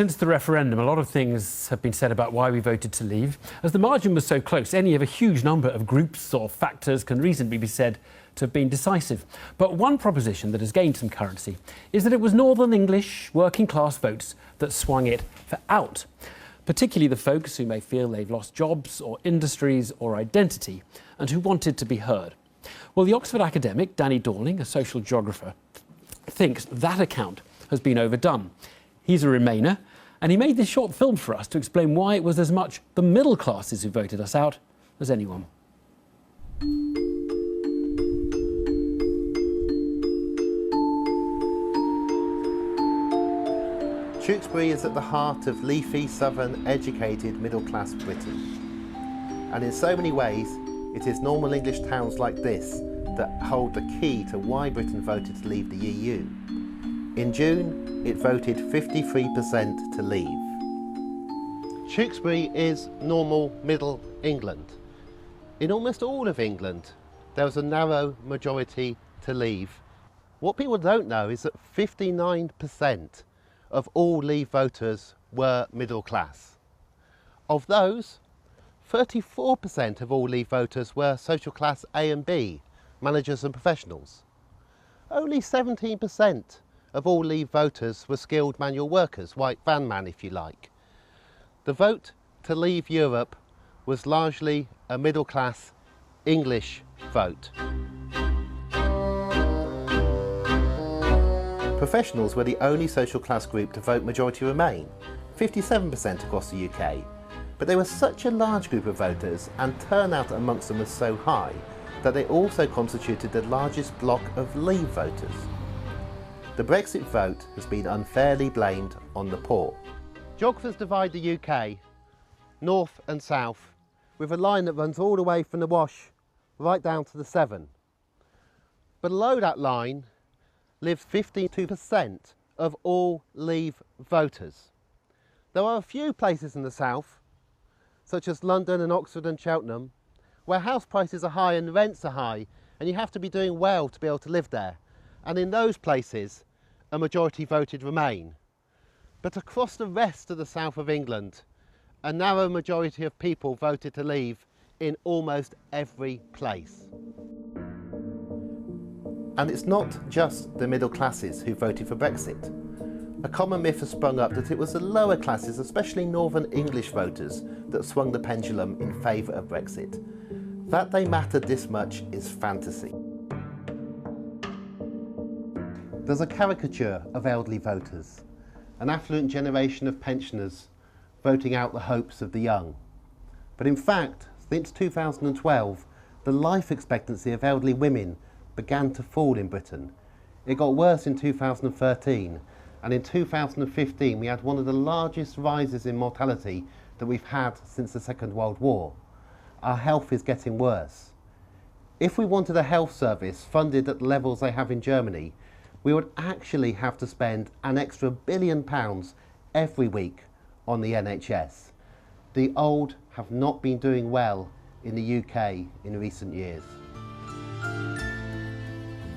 Since the referendum, a lot of things have been said about why we voted to leave. As the margin was so close, any of a huge number of groups or factors can reasonably be said to have been decisive. But one proposition that has gained some currency is that it was Northern English working class votes that swung it for out, particularly the folks who may feel they've lost jobs or industries or identity and who wanted to be heard. Well, the Oxford academic Danny Dorling, a social geographer, thinks that account has been overdone. He's a Remainer, and he made this short film for us to explain why it was as much the middle classes who voted us out as anyone. Tewkesbury is at the heart of leafy, southern, educated, middle-class Britain. And in so many ways, it is normal English towns like this that hold the key to why Britain voted to leave the EU. In June, it voted 53% to leave. Tewkesbury is normal Middle England. In almost all of England, there was a narrow majority to leave. What people don't know is that 59% of all Leave voters were middle class. Of those, 34% of all Leave voters were social class A and B, managers and professionals. Only 17% of all Leave voters were skilled manual workers, white van man if you like. The vote to leave Europe was largely a middle class English vote. Professionals were the only social class group to vote majority Remain, 57% across the UK. But they were such a large group of voters and turnout amongst them was so high that they also constituted the largest block of Leave voters. The Brexit vote has been unfairly blamed on the poor. Geographers divide the UK, north and south, with a line that runs all the way from the Wash right down to the Severn. Below that line lives 52% of all Leave voters. There are a few places in the south, such as London and Oxford and Cheltenham, where house prices are high and rents are high, and you have to be doing well to be able to live there. And in those places, a majority voted Remain. But across the rest of the south of England, a narrow majority of people voted to leave in almost every place. And it's not just the middle classes who voted for Brexit. A common myth has sprung up that it was the lower classes, especially Northern English voters, that swung the pendulum in favour of Brexit. That they mattered this much is fantasy. There's a caricature of elderly voters, an affluent generation of pensioners voting out the hopes of the young. But in fact, since 2012, the life expectancy of elderly women began to fall in Britain. It got worse in 2013, and in 2015 we had one of the largest rises in mortality that we've had since the Second World War. Our health is getting worse. If we wanted a health service funded at the levels they have in Germany, we would actually have to spend an extra £1 billion every week on the NHS. The old have not been doing well in the UK in recent years.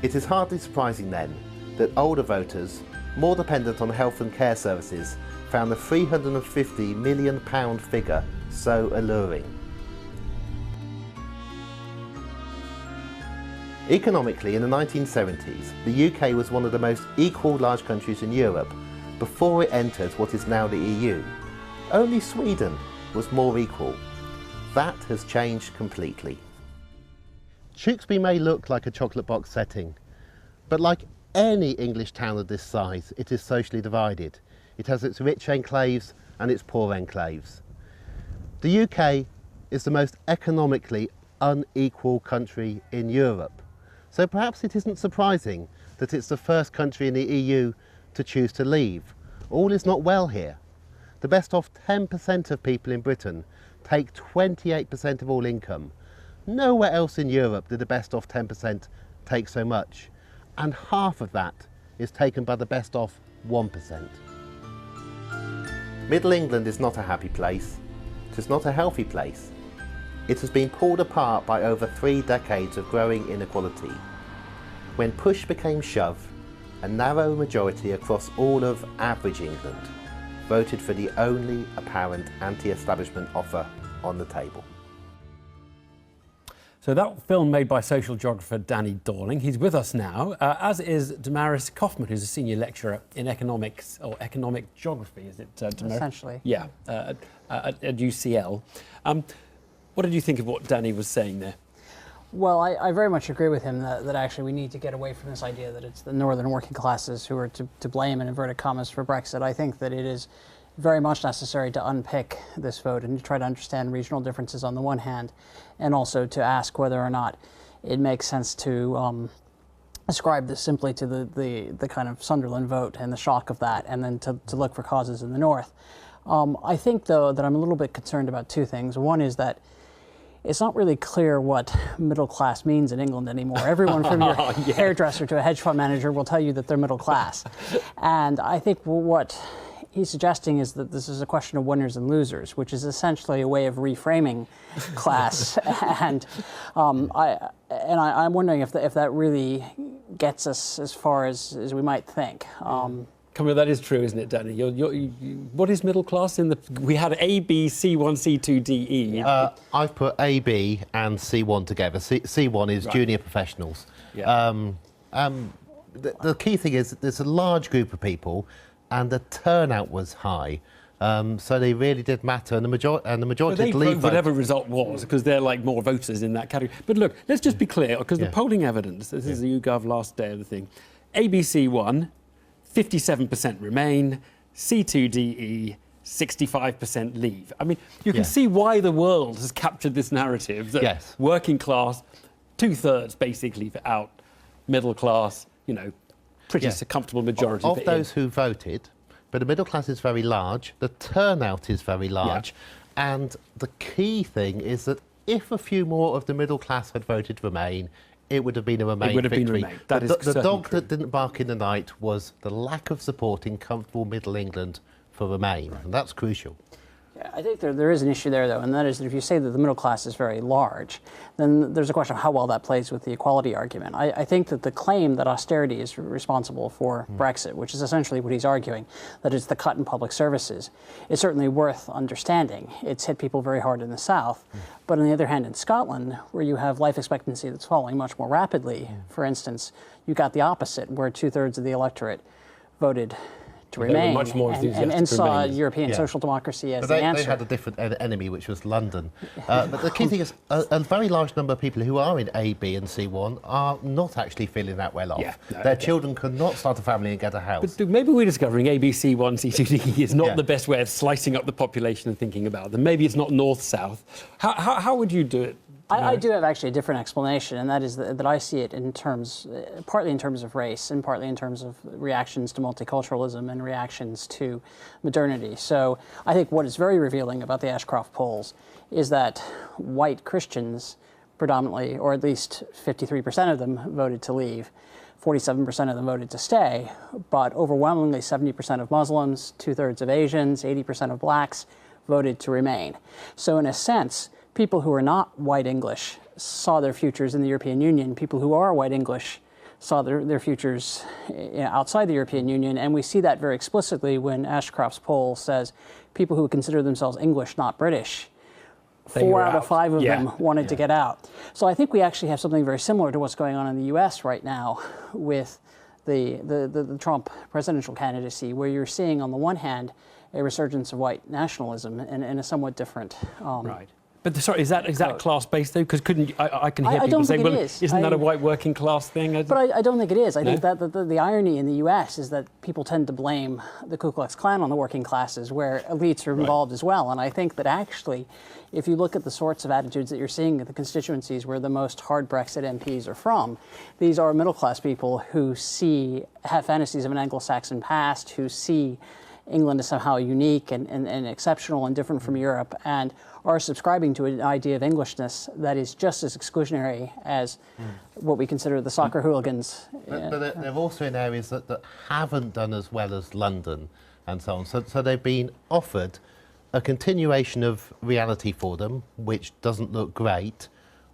It is hardly surprising then that older voters, more dependent on health and care services, found the £350 million figure so alluring. Economically, in the 1970s, the UK was one of the most equal large countries in Europe before it entered what is now the EU. Only Sweden was more equal. That has changed completely. Tewkesbury may look like a chocolate box setting, but like any English town of this size, it is socially divided. It has its rich enclaves and its poor enclaves. The UK is the most economically unequal country in Europe. So perhaps it isn't surprising that it's the first country in the EU to choose to leave. All is not well here. The best off 10% of people in Britain take 28% of all income. Nowhere else in Europe did the best off 10% take so much, and half of that is taken by the best off 1%. Middle England is not a happy place. It is not a healthy place. It has been pulled apart by over 3 decades of growing inequality. When push became shove, a narrow majority across all of average England voted for the only apparent anti-establishment offer on the table. So that film made by social geographer Danny Dorling. He's with us now, as is Damaris Kaufman, who's a senior lecturer in economics or economic geography, is it, Damaris? Essentially. Yeah, at UCL. What did you think of what Danny was saying there? Well, I very much agree with him that actually we need to get away from this idea that it's the northern working classes who are to blame, in inverted commas, for Brexit. I think that it is very much necessary to unpick this vote and to try to understand regional differences on the one hand, and also to ask whether or not it makes sense to ascribe this simply to the kind of Sunderland vote and the shock of that, and then to look for causes in the north. I think, though, that I'm a little bit concerned about two things. One is that it's not really clear what middle class means in England anymore. Everyone from your hairdresser to a hedge fund manager will tell you that they're middle class. And I think what he's suggesting is that this is a question of winners and losers, which is essentially a way of reframing class. And I'm wondering if that really gets us as far as we might think. Come on, that is true, isn't it, Danny? What is middle class in the? We had A, B, C1, C2, D, E. I've put A, B, and C1 together. C1 is right. Junior professionals. Yeah. The key thing is that there's a large group of people, and the turnout was high. So they really did matter, and the majority They leave vote whatever result was, because they're like more voters in that category. But look, let's just be clear, because the polling evidence, this is the YouGov last day of the thing, ABC1, 57% remain, C2DE, 65% leave. I mean, you can see why the world has captured this narrative that working class, 2/3 basically for out, middle class, you know, pretty comfortable majority. Of those who voted, but the middle class is very large, the turnout is very large, and the key thing is that if a few more of the middle class had voted Remain, it would have been a Remain victory. The dog that didn't bark in the night was the lack of support in comfortable middle England for Remain, and that's crucial. Yeah, I think there is an issue there, though, and that is that if you say that the middle class is very large, then there's a question of how well that plays with the equality argument. I think that the claim that austerity is responsible for Brexit, which is essentially what he's arguing, that it's the cut in public services, is certainly worth understanding. It's hit people very hard in the south, but on the other hand, in Scotland, where you have life expectancy that's falling much more rapidly, for instance, you got the opposite, where 2/3 of the electorate voted to remain, much more and saw European social democracy as the answer. They had a different enemy, which was London. But the key thing is a very large number of people who are in A, B and C1 are not actually feeling that well off. Their children cannot start a family and get a house. But maybe we're discovering A, B, C1, C2, D is not the best way of slicing up the population and thinking about them. Maybe it's not north-south. How would you do it? I do have actually a different explanation, and that is that I see it in terms, partly in terms of race and partly in terms of reactions to multiculturalism and reactions to modernity. So I think what is very revealing about the Ashcroft polls is that white Christians predominantly, or at least 53% of them, voted to leave. 47% of them voted to stay, but overwhelmingly 70% of Muslims, 2/3 of Asians, 80% of blacks voted to remain. So in a sense, people who are not white English saw their futures in the European Union. People who are white English saw their futures outside the European Union. And we see that very explicitly when Ashcroft's poll says people who consider themselves English, not British, 4 out of 5 of them wanted to get out. So I think we actually have something very similar to what's going on in the US right now with the Trump presidential candidacy, where you're seeing on the one hand a resurgence of white nationalism in a somewhat different But sorry, is that class-based though? Because I can hear people saying, well, isn't that a white working class thing? But I don't think it is. I think that the irony in the U.S. is that people tend to blame the Ku Klux Klan on the working classes, where elites are involved as well. And I think that actually, if you look at the sorts of attitudes that you're seeing in the constituencies where the most hard Brexit MPs are from, these are middle-class people who have fantasies of an Anglo-Saxon past, who see England is somehow unique and exceptional and different from Europe, and are subscribing to an idea of Englishness that is just as exclusionary as what we consider the soccer hooligans. But they're also in areas that haven't done as well as London and so on. So they've been offered a continuation of reality for them, which doesn't look great,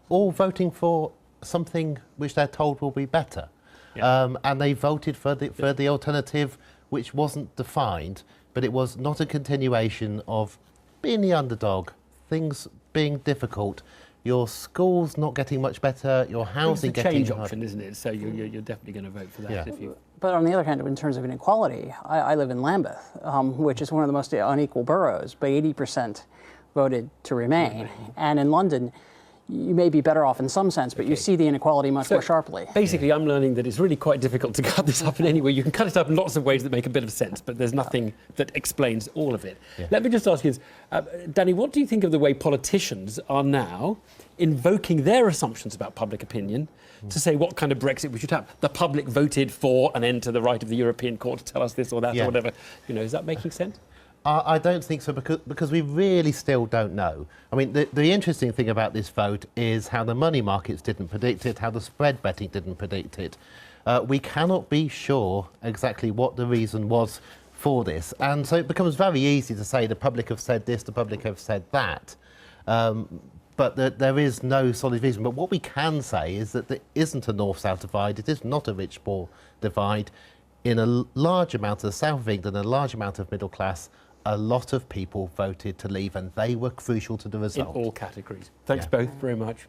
or voting for something which they're told will be better. And they voted for the alternative which wasn't defined, but it was not a continuation of being the underdog, things being difficult, your schools not getting much better, your housing it's a getting change hard. option, isn't it? So you're definitely going to vote for that Yeah. if you. But on the other hand, in terms of inequality, I live in Lambeth, which is one of the most unequal boroughs, but 80% voted to remain. And in London, you may be better off in some sense, but you see the inequality much more sharply. Basically, I'm learning that it's really quite difficult to cut this up in any way. You can cut it up in lots of ways that make a bit of sense, but there's nothing that explains all of it. Yeah. Let me just ask you this. Danny, what do you think of the way politicians are now invoking their assumptions about public opinion to say what kind of Brexit we should have? The public voted for an end to the right of the European Court to tell us this or that or whatever. You know, is that making sense? I don't think so, because we really still don't know. I mean, the interesting thing about this vote is how the money markets didn't predict it, how the spread betting didn't predict it. We cannot be sure exactly what the reason was for this. And so it becomes very easy to say the public have said this, the public have said that. But there is no solid reason. But what we can say is that there isn't a north-south divide. It is not a rich-poor divide. In a large amount of the south of England, a large amount of middle class, a lot of people voted to leave, and they were crucial to the result. In all categories. Thanks both very much.